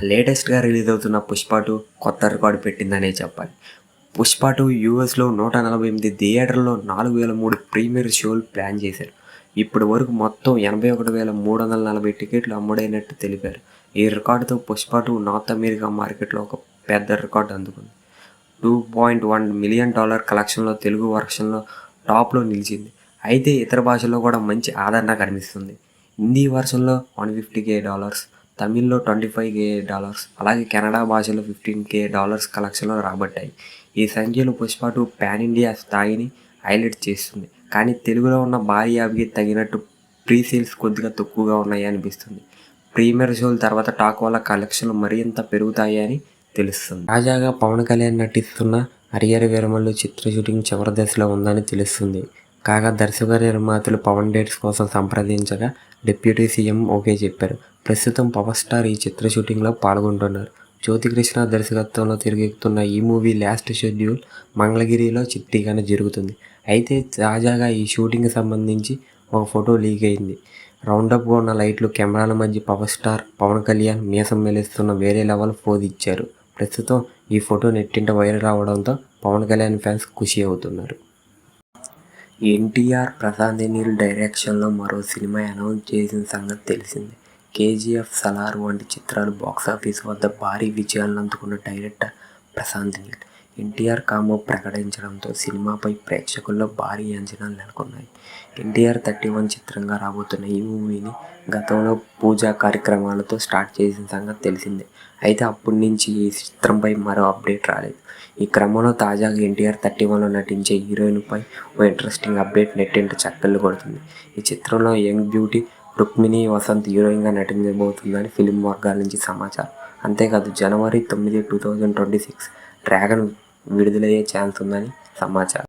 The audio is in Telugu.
లేటెస్ట్గా రిలీజ్ అవుతున్న పుష్ప 2 కొత్త రికార్డు పెట్టిందనే చెప్పాలి. పుష్ప 2 యూఎస్లో 148 థియేటర్లో 4003 ప్రీమియర్ షోలు ప్లాన్ చేశారు. ఇప్పటి వరకు మొత్తం 81,340 టికెట్లు అమ్ముడైనట్టు తెలిపారు. ఈ రికార్డుతో పుష్ప 2 నార్త్ అమెరికా మార్కెట్లో ఒక పెద్ద రికార్డు అందుకుంది. $2.1 మిలియన్ కలెక్షన్లో తెలుగు వర్షన్లో టాప్లో నిలిచింది. అయితే ఇతర భాషల్లో కూడా మంచి ఆదరణ కనిపిస్తుంది. హిందీ వర్షన్లో $150,000, తమిళ్లో $25,000, అలాగే కెనడా భాషలో $15,000 కలెక్షన్లు రాబట్టాయి. ఈ సంఖ్యలు పుష్ప 2 పాన్ ఇండియా స్థాయిని హైలైట్ చేస్తుంది. కానీ తెలుగులో ఉన్న భారీ యాప్కి తగినట్టు ప్రీ సేల్స్ కొద్దిగా తక్కువగా ఉన్నాయి అనిపిస్తుంది. ప్రీమియర్ షోల తర్వాత టాక్ వల్ల కలెక్షన్లు మరింత పెరుగుతాయి అని తెలుస్తుంది. తాజాగా పవన్ కళ్యాణ్ నటిస్తున్న హరిహర వీరమల్లు చిత్ర షూటింగ్ చివరి దశలో ఉందని తెలుస్తుంది. కాగా దర్శక నిర్మాతలు పవన్ డేట్స్ కోసం సంప్రదించగా డిప్యూటీ సీఎం ఓకే చెప్పారు. ప్రస్తుతం పవర్ స్టార్ ఈ చిత్ర షూటింగ్లో పాల్గొంటున్నారు. జ్యోతికృష్ణ దర్శకత్వంలో తిరుగుతున్న ఈ మూవీ లాస్ట్ షెడ్యూల్ మంగళగిరిలో చిత్రీకరణ జరుగుతుంది. అయితే తాజాగా ఈ షూటింగ్కి సంబంధించి ఒక ఫోటో లీక్ అయింది. రౌండప్గా ఉన్న లైట్లు, కెమెరాల మధ్య పవర్ స్టార్ పవన్ కళ్యాణ్ మీసం మెలుస్తున్న వేరే లెవెల్ పోజ్ ఇచ్చారు. ప్రస్తుతం ఈ ఫోటో నెట్టింట వైరల్ అవడంతో పవన్ కళ్యాణ్ ఫ్యాన్స్ ఖుషి అవుతున్నారు. ఎన్టీఆర్, ప్రశాంత్ నీల్ డైరెక్షన్లో మరో సినిమా అనౌన్స్ చేసిన సంగతి తెలిసిందే. కేజీఎఫ్, సలార్ వంటి చిత్రాలు బాక్సాఫీస్ వద్ద భారీ విజయాలను అందుకున్న డైరెక్టర్ ప్రశాంత్ నీల్ ఎన్టీఆర్ కాంబో ప్రకటించడంతో సినిమాపై ప్రేక్షకుల్లో భారీ అంచనాలు నెలకొన్నాయి. ఎన్టీఆర్ 31 చిత్రంగా రాబోతున్న ఈ మూవీని గతంలో పూజా కార్యక్రమాలతో స్టార్ట్ చేసిన సంగతి తెలిసిందే. అయితే అప్పటి నుంచి ఈ చిత్రంపై మరో అప్డేట్ రాలేదు. ఈ క్రమంలో తాజాగా ఎన్టీఆర్ 31లో నటించే హీరోయిన్పై ఓ ఇంట్రెస్టింగ్ అప్డేట్ నెట్టింట చక్కర్లు కొడుతుంది. ఈ చిత్రంలో యంగ్ బ్యూటీ రుక్మిణి వసంత్ హీరోయిన్గా నటించబోతుందని ఫిలిం వర్గాల నుంచి సమాచారం. అంతేకాదు జనవరి 9, 2026 డ్రాగన్ విడుదలయ్యే ఛాన్స్ ఉందని సమాచారం.